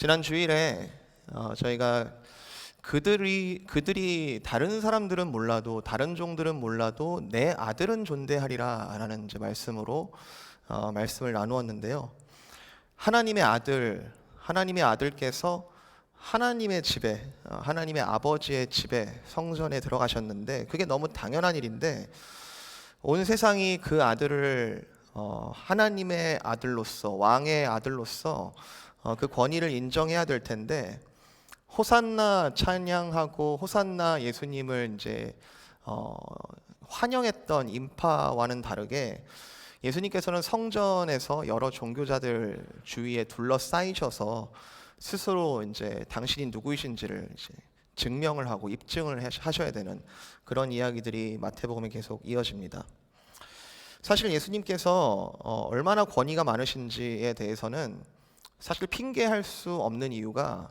지난 주일에 저희가 그들이 다른 사람들은 몰라도 다른 종들은 몰라도 내 아들은 존대하리라라는 이제 말씀으로 말씀을 나누었는데요. 하나님의 아들께서 하나님의 집에, 하나님의 아버지의 집에 성전에 들어가셨는데 그게 너무 당연한 일인데 온 세상이 그 아들을 하나님의 아들로서, 왕의 아들로서 그 권위를 인정해야 될 텐데, 호산나 찬양하고 호산나 예수님을 이제 환영했던 인파와는 다르게 예수님께서는 성전에서 여러 종교자들 주위에 둘러싸이셔서 스스로 이제 당신이 누구이신지를 이제 증명을 하고 입증을 하셔야 되는 그런 이야기들이 마태복음에 계속 이어집니다. 사실 예수님께서 얼마나 권위가 많으신지에 대해서는 사실 핑계할 수 없는 이유가,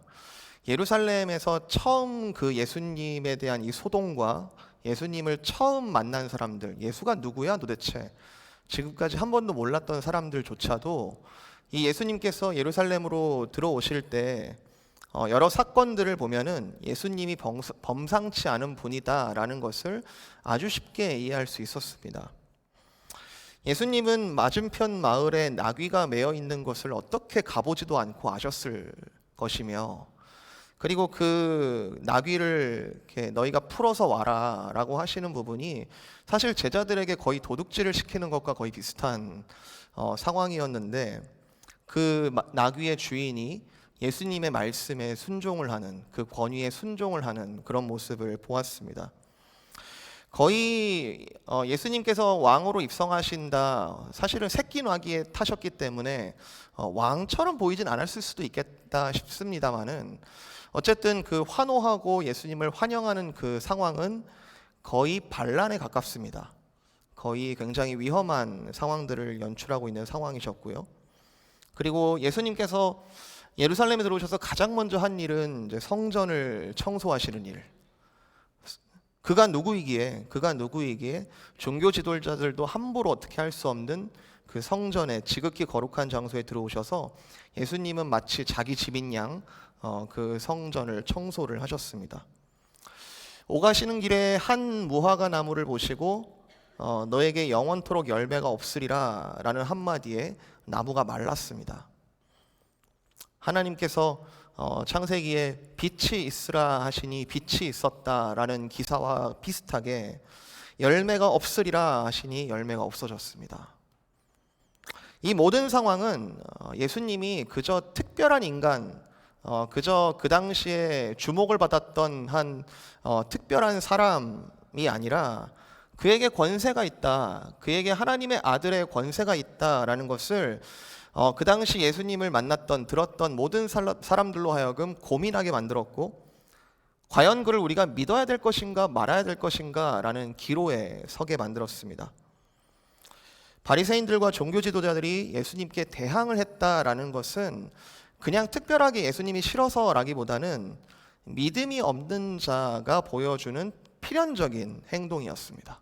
예루살렘에서 처음 그 예수님에 대한 이 소동과 예수님을 처음 만난 사람들, 예수가 누구야 도대체, 지금까지 한 번도 몰랐던 사람들조차도 이 예수님께서 예루살렘으로 들어오실 때 여러 사건들을 보면은 예수님이 범상치 않은 분이다라는 것을 아주 쉽게 이해할 수 있었습니다. 예수님은 맞은편 마을에 나귀가 매어 있는 것을 어떻게 가보지도 않고 아셨을 것이며, 그리고 그 나귀를 이렇게 너희가 풀어서 와라 라고 하시는 부분이 사실 제자들에게 거의 도둑질을 시키는 것과 거의 비슷한 상황이었는데, 그 나귀의 주인이 예수님의 말씀에 순종을 하는, 그 권위에 순종을 하는 그런 모습을 보았습니다. 거의 예수님께서 왕으로 입성하신다, 사실은 새끼 나귀에 타셨기 때문에 왕처럼 보이진 않았을 수도 있겠다 싶습니다만은, 어쨌든 그 환호하고 예수님을 환영하는 그 상황은 거의 반란에 가깝습니다. 거의 굉장히 위험한 상황들을 연출하고 있는 상황이셨고요. 그리고 예수님께서 예루살렘에 들어오셔서 가장 먼저 한 일은 이제 성전을 청소하시는 일. 그가 누구이기에 종교 지도자들도 함부로 어떻게 할 수 없는 그 성전에, 지극히 거룩한 장소에 들어오셔서 예수님은 마치 자기 집인 양 그 성전을 청소를 하셨습니다. 오가시는 길에 한 무화과 나무를 보시고 너에게 영원토록 열매가 없으리라 라는 한마디에 나무가 말랐습니다. 하나님께서 창세기에 빛이 있으라 하시니 빛이 있었다라는 기사와 비슷하게 열매가 없으리라 하시니 열매가 없어졌습니다. 이 모든 상황은 예수님이 그저 특별한 인간, 그저 그 당시에 주목을 받았던 한 특별한 사람이 아니라 그에게 권세가 있다, 그에게 하나님의 아들의 권세가 있다라는 것을 그 당시 예수님을 만났던, 들었던 모든 사람들로 하여금 고민하게 만들었고, 과연 그를 우리가 믿어야 될 것인가 말아야 될 것인가 라는 기로에 서게 만들었습니다. 바리새인들과 종교 지도자들이 예수님께 대항을 했다라는 것은 그냥 특별하게 예수님이 싫어서라기보다는 믿음이 없는 자가 보여주는 필연적인 행동이었습니다.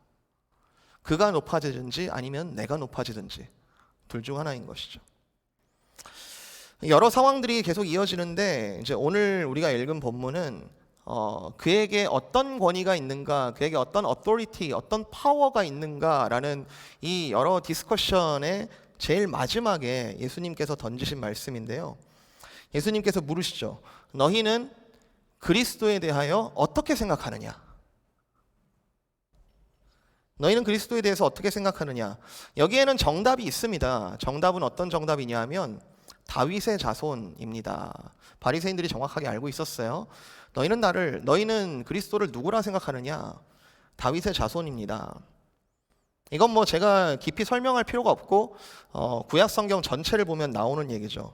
그가 높아지든지 아니면 내가 높아지든지 둘 중 하나인 것이죠. 여러 상황들이 계속 이어지는데, 이제 오늘 우리가 읽은 본문은 그에게 어떤 권위가 있는가, 그에게 어떤 어토리티, 어떤 파워가 있는가라는 이 여러 디스커션의 제일 마지막에 예수님께서 던지신 말씀인데요. 예수님께서 물으시죠. 너희는 그리스도에 대하여 어떻게 생각하느냐? 너희는 그리스도에 대해서 어떻게 생각하느냐? 여기에는 정답이 있습니다. 정답은 어떤 정답이냐 하면 다윗의 자손입니다. 바리새인들이 정확하게 알고 있었어요. 너희는 그리스도를 누구라 생각하느냐? 다윗의 자손입니다. 이건 뭐 제가 깊이 설명할 필요가 없고 구약 성경 전체를 보면 나오는 얘기죠.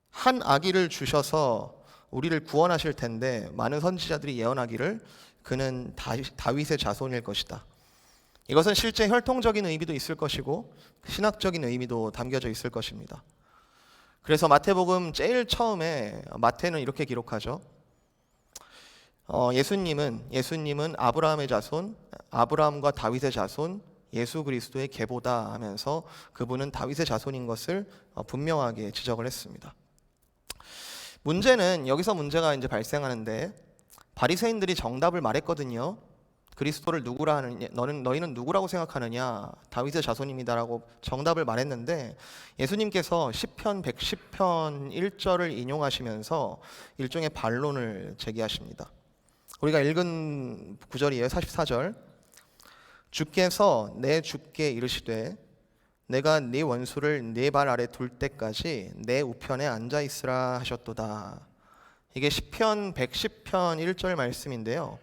한 아기를 주셔서 우리를 구원하실 텐데 많은 선지자들이 예언하기를 그는 다윗의 자손일 것이다. 이것은 실제 혈통적인 의미도 있을 것이고 신학적인 의미도 담겨져 있을 것입니다. 그래서 마태복음 제일 처음에 마태는 이렇게 기록하죠. 예수님은 아브라함의 자손, 아브라함과 다윗의 자손, 예수 그리스도의 계보다 하면서 그분은 다윗의 자손인 것을 분명하게 지적을 했습니다. 문제는 여기서 문제가 이제 발생하는데 바리새인들이 정답을 말했거든요. 그리스도를 누구라 하느냐, 너희는 누구라고 생각하느냐? 다윗의 자손입니다라고 정답을 말했는데 예수님께서 시편 110편 1절을 인용하시면서 일종의 반론을 제기하십니다. 우리가 읽은 구절이에요. 44절. 주께서 내 주께 이르시되 내가 네 원수를 네 발 아래 둘 때까지 내 우편에 앉아 있으라 하셨도다. 이게 시편 110편 1절 말씀인데요.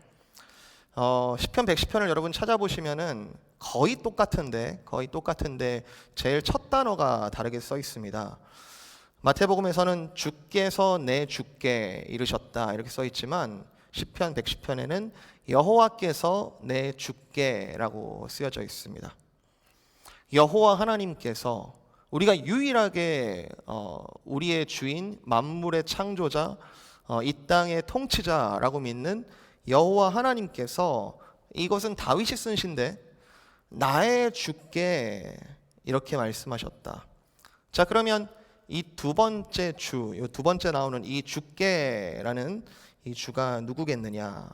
시편 110편을 여러분 찾아보시면은 거의 똑같은데 제일 첫 단어가 다르게 써 있습니다. 마태복음에서는 주께서 내 주께 이르셨다 이렇게 써 있지만 시편 110편에는 여호와께서 내 주께라고 쓰여져 있습니다. 여호와 하나님께서 우리가 유일하게 우리의 주인, 만물의 창조자, 이 땅의 통치자라고 믿는 여호와 하나님께서 이것은 다윗이 쓴 시인데 나의 주께 이렇게 말씀하셨다. 자, 그러면 이 두 번째 주, 이 두 번째 나오는 이 주께라는 이 주가 누구겠느냐?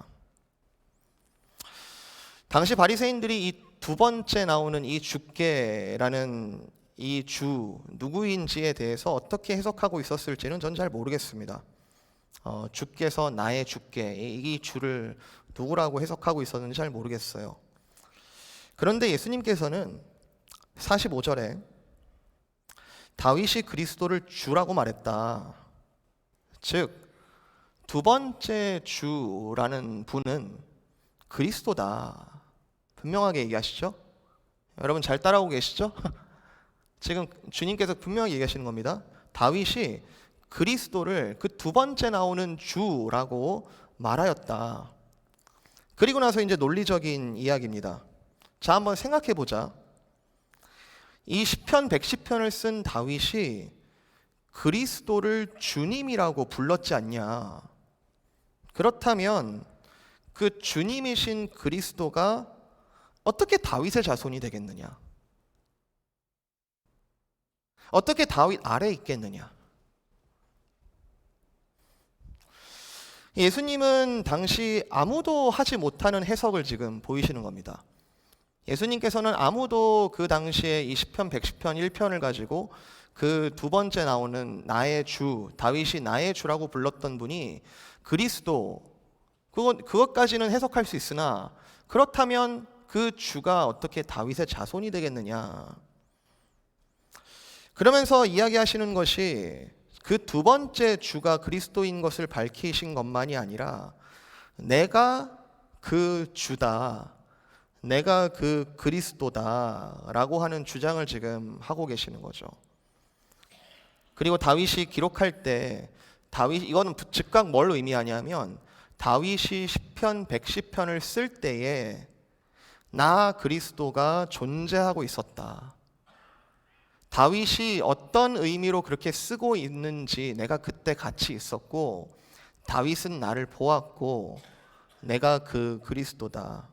당시 바리새인들이 이 두 번째 나오는 이 주께라는 이 주 누구인지에 대해서 어떻게 해석하고 있었을지는 전 잘 모르겠습니다. 주께서 나의 주께 이 주를 누구라고 해석하고 있었는지 잘 모르겠어요. 그런데 예수님께서는 45절에 다윗이 그리스도를 주라고 말했다. 즉 두 번째 주라는 분은 그리스도다. 분명하게 얘기하시죠? 여러분 잘 따라오고 계시죠? 지금 주님께서 분명히 얘기하시는 겁니다. 다윗이 그리스도를 그 두 번째 나오는 주라고 말하였다. 그리고 나서 이제 논리적인 이야기입니다. 자, 한번 생각해 보자. 이 시편 110편을 쓴 다윗이 그리스도를 주님이라고 불렀지 않냐? 그렇다면 그 주님이신 그리스도가 어떻게 다윗의 자손이 되겠느냐? 어떻게 다윗 아래에 있겠느냐? 예수님은 당시 아무도 하지 못하는 해석을 지금 보이시는 겁니다. 예수님께서는 아무도 그 당시에 이 시편 110편 1편을 가지고 그 두 번째 나오는 나의 주, 다윗이 나의 주라고 불렀던 분이 그리스도, 그것까지는 해석할 수 있으나 그렇다면 그 주가 어떻게 다윗의 자손이 되겠느냐? 그러면서 이야기하시는 것이 그 두 번째 주가 그리스도인 것을 밝히신 것만이 아니라 내가 그 주다, 내가 그 그리스도다라고 하는 주장을 지금 하고 계시는 거죠. 그리고 다윗이 기록할 때 이거는 즉각 뭘 의미하냐면 다윗이 시편 110편을 쓸 때에 나 그리스도가 존재하고 있었다. 다윗이 어떤 의미로 그렇게 쓰고 있는지 내가 그때 같이 있었고 다윗은 나를 보았고 내가 그 그리스도다.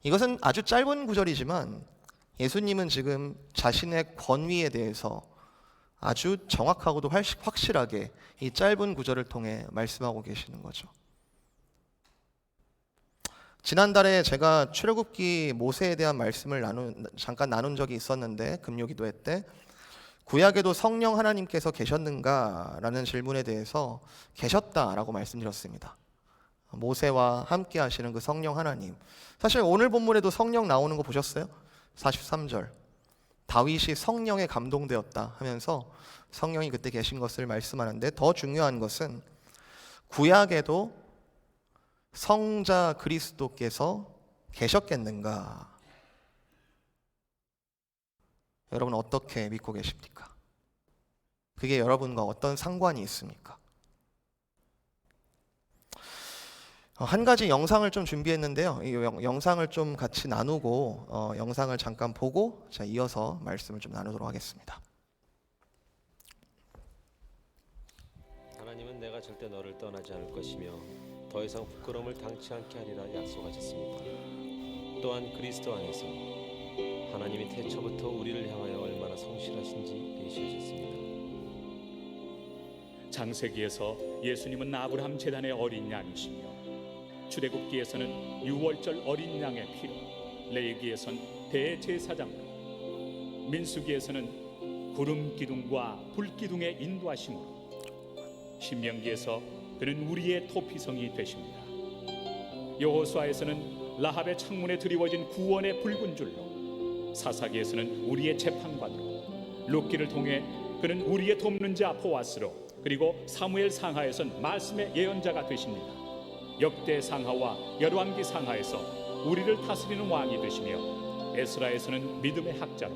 이것은 아주 짧은 구절이지만 예수님은 지금 자신의 권위에 대해서 아주 정확하고도 확실하게 이 짧은 구절을 통해 말씀하고 계시는 거죠. 지난달에 제가 출애굽기 모세에 대한 말씀을 잠깐 나눈 적이 있었는데 금요기도회 때 구약에도 성령 하나님께서 계셨는가? 라는 질문에 대해서 계셨다라고 말씀드렸습니다. 모세와 함께 하시는 그 성령 하나님. 사실 오늘 본문에도 성령 나오는 거 보셨어요? 43절. 다윗이 성령에 감동되었다 하면서 성령이 그때 계신 것을 말씀하는데 더 중요한 것은 구약에도 성자 그리스도께서 계셨겠는가? 여러분 어떻게 믿고 계십니까? 그게 여러분과 어떤 상관이 있습니까? 한 가지 영상을 좀 준비했는데요. 이 영상을 좀 같이 나누고 영상을 잠깐 보고 이어서 말씀을 좀 나누도록 하겠습니다. 하나님은 내가 절대 너를 떠나지 않을 것이며 더 이상 부끄러움을 당치 않게 하리라 약속하셨습니다. 또한 그리스도 안에서 하나님이 태초부터 우리를 향하여 얼마나 성실하신지 계시하셨습니다. 창세기에서 예수님은 아브라함 제단의 어린 양이시며 출애굽기에서는 유월절 어린 양의 피로, 레위기에선 대제사장으로, 민수기에서는 구름 기둥과 불 기둥의 인도하심으로, 신명기에서 그는 우리의 토피성이 되십니다. 여호수아에서는 라합의 창문에 드리워진 구원의 붉은 줄로, 사사기에서는 우리의 재판관으로, 룻기를 통해 그는 우리의 돕는 자 보아스로, 그리고 사무엘 상하에선 말씀의 예언자가 되십니다. 역대 상하와 열왕기 상하에서 우리를 다스리는 왕이 되시며, 에스라에서는 믿음의 학자로,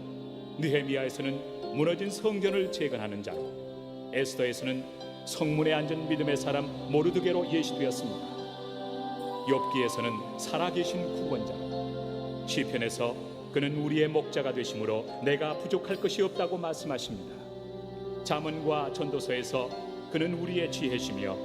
느헤미야에서는 무너진 성전을 재건하는 자로, 에스더에서는 성문에 앉은 믿음의 사람 모르드게로 예시되었습니다. 욥기에서는 살아계신 구원자로, 시편에서 그는 우리의 목자가 되심으로 내가 부족할 것이 없다고 말씀하십니다. 잠언과 전도서에서 그는 우리의 지혜시며,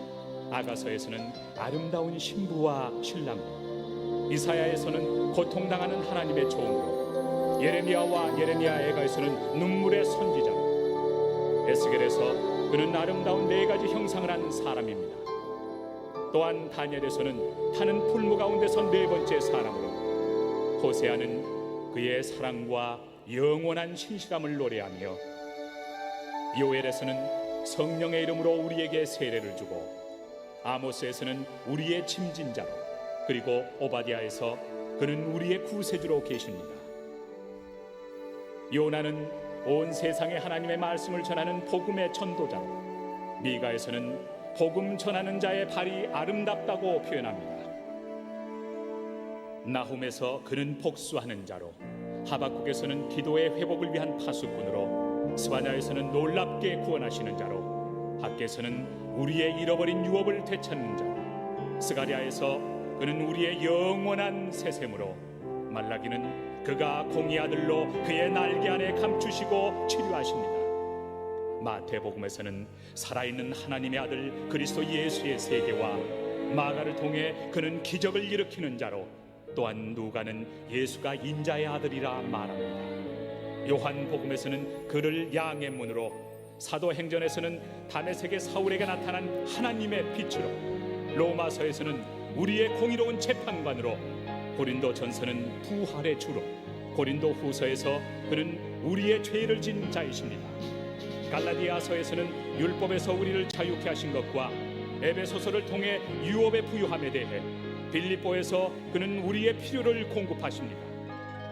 아가서에서는 아름다운 신부와 신랑으로, 이사야에서는 고통당하는 하나님의 종으로, 예레미야와 예레미야 애가에서는 눈물의 선지자로, 에스겔에서 그는 아름다운 네 가지 형상을 한 사람입니다. 또한 다니엘에서는 타는 풀무 가운데서 네 번째 사람으로, 호세아는 그의 사랑과 영원한 신실함을 노래하며, 요엘에서는 성령의 이름으로 우리에게 세례를 주고, 아모스에서는 우리의 짐진자로, 그리고 오바댜에서 그는 우리의 구세주로 계십니다. 요나는 온 세상에 하나님의 말씀을 전하는 복음의 전도자로, 미가에서는 복음 전하는 자의 발이 아름답다고 표현합니다. 나훔에서 그는 복수하는 자로, 하박국에서는 기도의 회복을 위한 파수꾼으로, 스바냐에서는 놀랍게 구원하시는 자로, 학계에서는 우리의 잃어버린 유업을 되찾는 자로, 스가랴에서 그는 우리의 영원한 세셈으로, 말라기는 그가 공의 아들로 그의 날개 안에 감추시고 치료하십니다. 마태복음에서는 살아있는 하나님의 아들 그리스도 예수의 세계와, 마가를 통해 그는 기적을 일으키는 자로, 또한 누가는 예수가 인자의 아들이라 말합니다. 요한복음에서는 그를 양의 문으로, 사도행전에서는 다메섹의 사울에게 나타난 하나님의 빛으로, 로마서에서는 우리의 공의로운 재판관으로, 고린도전서는 부활의 주로, 고린도후서에서 그는 우리의 죄를 진 자이십니다. 갈라디아서에서는 율법에서 우리를 자유케 하신 것과, 에베소서를 통해 유업의 부유함에 대해, 빌립보에서 그는 우리의 필요를 공급하십니다.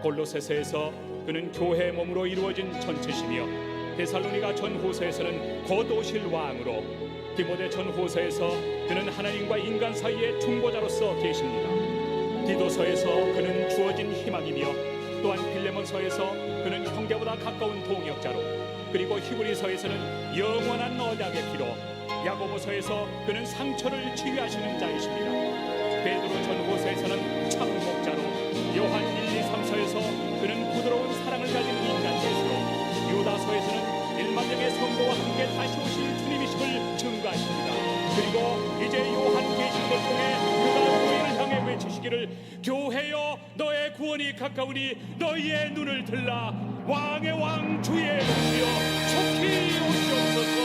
골로새서에서 그는 교회의 몸으로 이루어진 전체시며, 데살로니가 전후서에서는 곧 오실 왕으로, 디모데 전후서에서 그는 하나님과 인간 사이의 중보자로서 계십니다. 디도서에서 그는 주어진 희망이며, 또한 빌레몬서에서 그는 형제보다 가까운 동역자로, 그리고 히브리서에서는 영원한 언약의 피로, 야고보서에서 그는 상처를 치유하시는 자이십니다. 베드로 전후서에서는 참 목자로, 요한 1, 2, 3서에서 그는 부드러운 사랑을 가진 인간 예수로, 유다서에서는 1만 명의 성도와 함께 다시 오실 주님이심을 증거하십니다. 그리고 이제 요한계시록을 통해 그가 교회를 향해 외치시기를, 교회여 너의 구원이 가까우니 너희의 눈을 들라. 왕의 왕 주의 주여 속히 오시옵소서.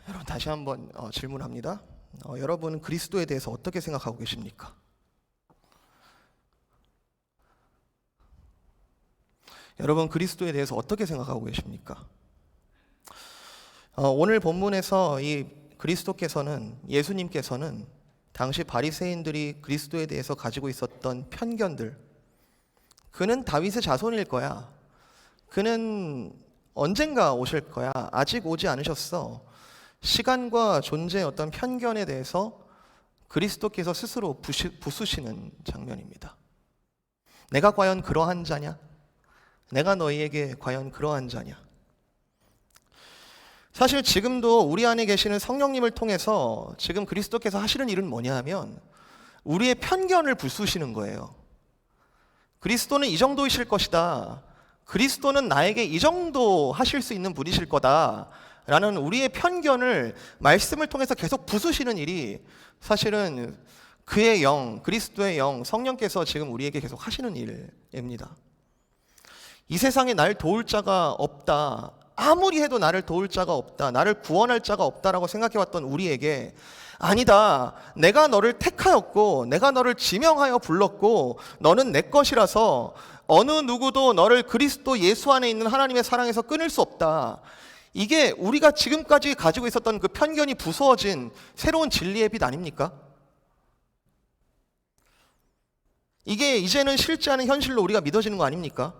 여러분, 다시 한번 질문합니다. 여러분은 그리스도에 대해서 어떻게 생각하고 계십니까? 여러분, 그리스도에 대해서 어떻게 생각하고 계십니까? 오늘 본문에서 이 그리스도께서는, 예수님께서는 당시 바리새인들이 그리스도에 대해서 가지고 있었던 편견들, 그는 다윗의 자손일 거야, 그는 언젠가 오실 거야, 아직 오지 않으셨어, 시간과 존재의 어떤 편견에 대해서 그리스도께서 스스로 부수시는 장면입니다. 내가 과연 그러한 자냐? 내가 너희에게 과연 그러한 자냐? 사실 지금도 우리 안에 계시는 성령님을 통해서 지금 그리스도께서 하시는 일은 뭐냐 하면 우리의 편견을 부수시는 거예요. 그리스도는 이 정도이실 것이다, 그리스도는 나에게 이 정도 하실 수 있는 분이실 거다 라는 우리의 편견을 말씀을 통해서 계속 부수시는 일이 사실은 그의 영, 그리스도의 영, 성령께서 지금 우리에게 계속 하시는 일입니다. 이 세상에 날 도울 자가 없다, 아무리 해도 나를 도울 자가 없다, 나를 구원할 자가 없다라고 생각해왔던 우리에게 아니다, 내가 너를 택하였고 내가 너를 지명하여 불렀고 너는 내 것이라서 어느 누구도 너를 그리스도 예수 안에 있는 하나님의 사랑에서 끊을 수 없다. 이게 우리가 지금까지 가지고 있었던 그 편견이 부수어진 새로운 진리의 빛 아닙니까? 이게 이제는 실제하는 현실로 우리가 믿어지는 거 아닙니까?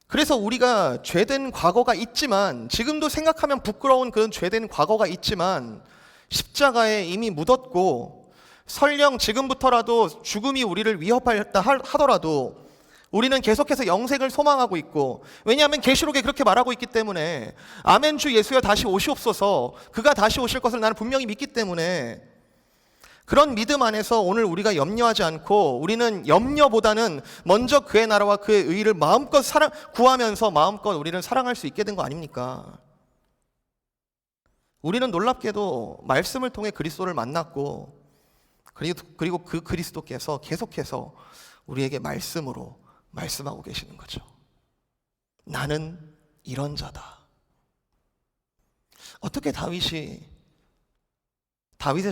그래서 우리가 죄된 과거가 있지만, 지금도 생각하면 부끄러운 그런 죄된 과거가 있지만 십자가에 이미 묻었고, 설령 지금부터라도 죽음이 우리를 위협하였다 하더라도 우리는 계속해서 영생을 소망하고 있고, 왜냐하면 계시록에 그렇게 말하고 있기 때문에, 아멘 주 예수여 다시 오시옵소서, 그가 다시 오실 것을 나는 분명히 믿기 때문에, 그런 믿음 안에서 오늘 우리가 염려하지 않고, 우리는 염려보다는 먼저 그의 나라와 그의 의를 마음껏 구하면서 마음껏 우리를 사랑할 수 있게 된 거 아닙니까? 우리는 놀랍게도 말씀을 통해 그리스도를 만났고, 그리고 그 그리스도께서 계속해서 우리에게 말씀으로 말씀하고 계시는 거죠. 나는 이런 자다. 어떻게 다윗의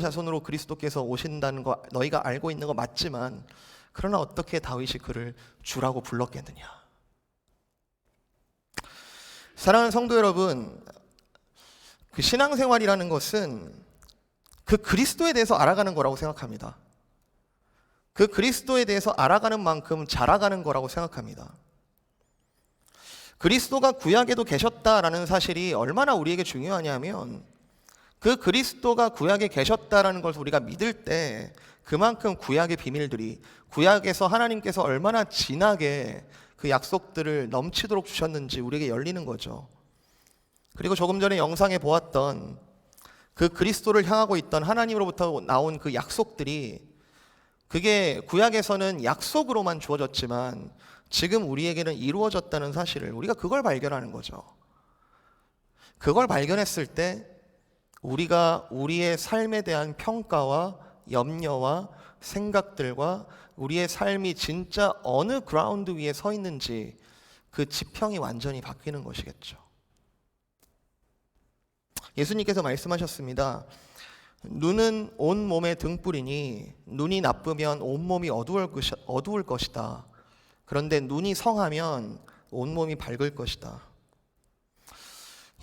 자손으로 그리스도께서 오신다는 거 너희가 알고 있는 거 맞지만, 그러나 어떻게 다윗이 그를 주라고 불렀겠느냐. 사랑하는 성도 여러분, 그 신앙생활이라는 것은 그 그리스도에 대해서 알아가는 거라고 생각합니다. 그 그리스도에 대해서 알아가는 만큼 자라가는 거라고 생각합니다. 그리스도가 구약에도 계셨다라는 사실이 얼마나 우리에게 중요하냐면, 그 그리스도가 구약에 계셨다라는 것을 우리가 믿을 때 그만큼 구약의 비밀들이, 구약에서 하나님께서 얼마나 진하게 그 약속들을 넘치도록 주셨는지 우리에게 열리는 거죠. 그리고 조금 전에 영상에 보았던 그 그리스도를 향하고 있던 하나님으로부터 나온 그 약속들이, 그게 구약에서는 약속으로만 주어졌지만 지금 우리에게는 이루어졌다는 사실을, 우리가 그걸 발견하는 거죠. 그걸 발견했을 때 우리가 우리의 삶에 대한 평가와 염려와 생각들과 우리의 삶이 진짜 어느 그라운드 위에 서 있는지 그 지평이 완전히 바뀌는 것이겠죠. 예수님께서 말씀하셨습니다. 눈은 온 몸의 등불이니 눈이 나쁘면 온몸이 어두울 것이다. 그런데 눈이 성하면 온몸이 밝을 것이다.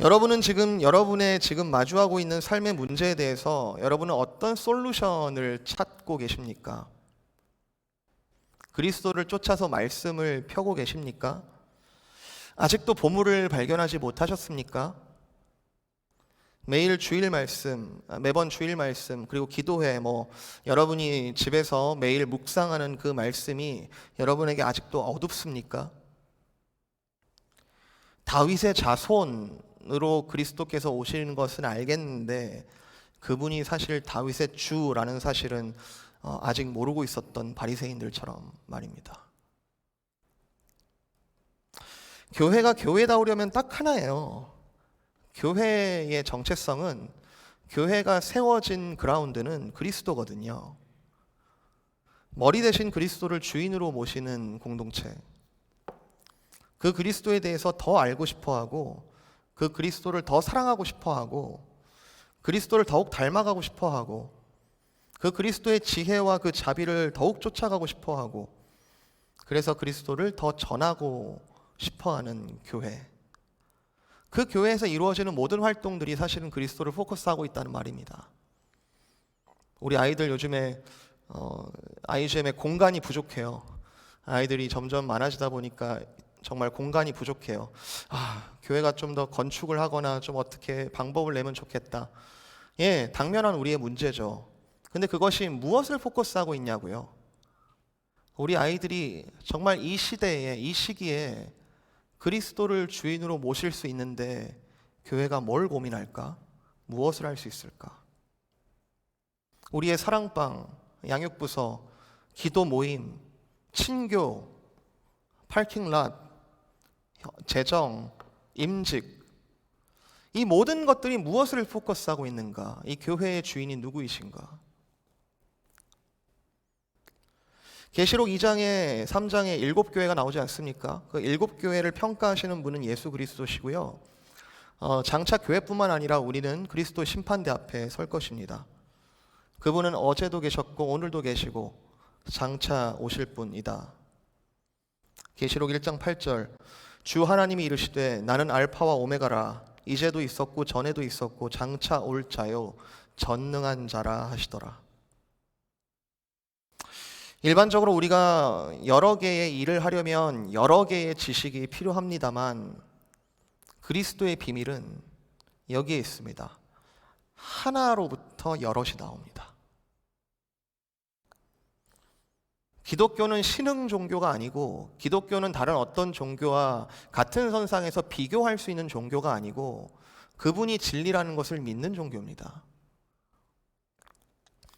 여러분은 여러분의 지금 마주하고 있는 삶의 문제에 대해서 여러분은 어떤 솔루션을 찾고 계십니까? 그리스도를 쫓아서 말씀을 펴고 계십니까? 아직도 보물을 발견하지 못하셨습니까? 매번 주일 말씀, 그리고 기도회, 여러분이 집에서 매일 묵상하는 그 말씀이 여러분에게 아직도 어둡습니까? 다윗의 자손으로 그리스도께서 오시는 것은 알겠는데, 그분이 사실 다윗의 주라는 사실은 아직 모르고 있었던 바리새인들처럼 말입니다. 교회가 교회다우려면 딱 하나예요. 교회의 정체성은, 교회가 세워진 그라운드는 그리스도거든요. 머리 대신 그리스도를 주인으로 모시는 공동체, 그 그리스도에 대해서 더 알고 싶어하고, 그 그리스도를 더 사랑하고 싶어하고, 그리스도를 더욱 닮아가고 싶어하고, 그 그리스도의 지혜와 그 자비를 더욱 쫓아가고 싶어하고, 그래서 그리스도를 더 전하고 싶어하는 교회, 그 교회에서 이루어지는 모든 활동들이 사실은 그리스도를 포커스하고 있다는 말입니다. 우리 아이들 요즘에 아이잼에 공간이 부족해요. 아이들이 점점 많아지다 보니까 정말 공간이 부족해요. 교회가 좀 더 건축을 하거나 좀 어떻게 방법을 내면 좋겠다. 예, 당면한 우리의 문제죠. 근데 그것이 무엇을 포커스하고 있냐고요? 우리 아이들이 정말 이 시대에, 이 시기에 그리스도를 주인으로 모실 수 있는데 교회가 뭘 고민할까? 무엇을 할 수 있을까? 우리의 사랑방, 양육부서, 기도 모임, 친교, 파킹랏, 재정, 임직, 이 모든 것들이 무엇을 포커스하고 있는가? 이 교회의 주인이 누구이신가? 계시록 2장에 3장에 7교회가 나오지 않습니까? 그 7교회를 평가하시는 분은 예수 그리스도시고요. 장차 교회뿐만 아니라 우리는 그리스도 심판대 앞에 설 것입니다. 그분은 어제도 계셨고 오늘도 계시고 장차 오실 분이다. 계시록 1장 8절, 주 하나님이 이르시되 나는 알파와 오메가라, 이제도 있었고 전에도 있었고 장차 올 자요 전능한 자라 하시더라. 일반적으로 우리가 여러 개의 일을 하려면 여러 개의 지식이 필요합니다만 그리스도의 비밀은 여기에 있습니다. 하나로부터 여럿이 나옵니다. 기독교는 신흥 종교가 아니고, 기독교는 다른 어떤 종교와 같은 선상에서 비교할 수 있는 종교가 아니고, 그분이 진리라는 것을 믿는 종교입니다.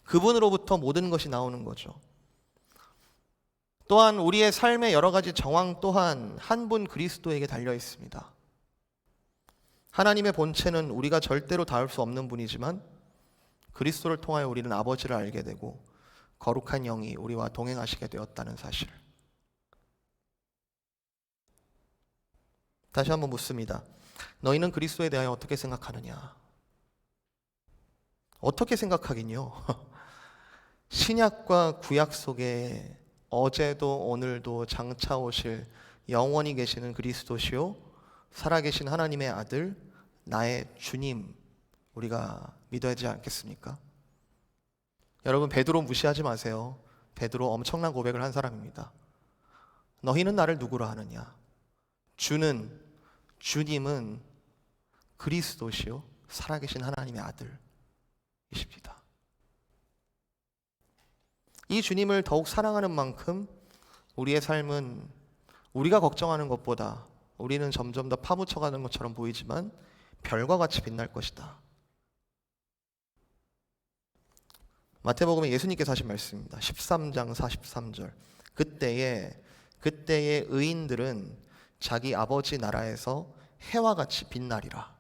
그분으로부터 모든 것이 나오는 거죠. 또한 우리의 삶의 여러 가지 정황 또한 한 분 그리스도에게 달려 있습니다. 하나님의 본체는 우리가 절대로 닿을 수 없는 분이지만 그리스도를 통하여 우리는 아버지를 알게 되고 거룩한 영이 우리와 동행하시게 되었다는 사실. 다시 한번 묻습니다. 너희는 그리스도에 대하여 어떻게 생각하느냐? 어떻게 생각하긴요? 신약과 구약 속에 어제도 오늘도 장차 오실 영원히 계시는 그리스도시요 살아계신 하나님의 아들, 나의 주님, 우리가 믿어야 하지 않겠습니까? 여러분, 베드로 무시하지 마세요. 베드로 엄청난 고백을 한 사람입니다. 너희는 나를 누구로 하느냐? 주님은 그리스도시요 살아계신 하나님의 아들이십니다. 이 주님을 더욱 사랑하는 만큼 우리의 삶은 우리가 걱정하는 것보다 우리는 점점 더 파묻혀가는 것처럼 보이지만 별과 같이 빛날 것이다. 마태복음에 예수님께서 하신 말씀입니다. 13장 43절. 그때의 의인들은 자기 아버지 나라에서 해와 같이 빛나리라.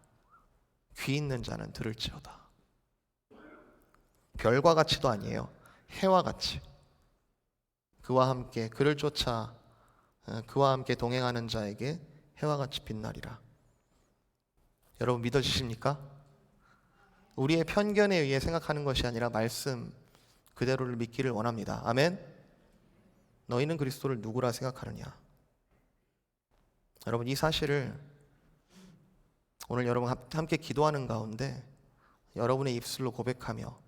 귀 있는 자는 들을지어다. 별과 같이도 아니에요. 해와 같이. 그와 함께 그를 쫓아 그와 함께 동행하는 자에게 해와 같이 빛나리라. 여러분, 믿어지십니까? 우리의 편견에 의해 생각하는 것이 아니라 말씀 그대로를 믿기를 원합니다. 아멘. 너희는 그리스도를 누구라 생각하느냐? 여러분, 이 사실을 오늘 여러분 함께 기도하는 가운데 여러분의 입술로 고백하며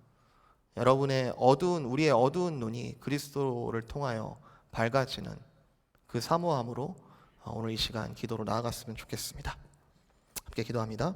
우리의 어두운 눈이 그리스도를 통하여 밝아지는 그 사모함으로 오늘 이 시간 기도로 나아갔으면 좋겠습니다. 함께 기도합니다.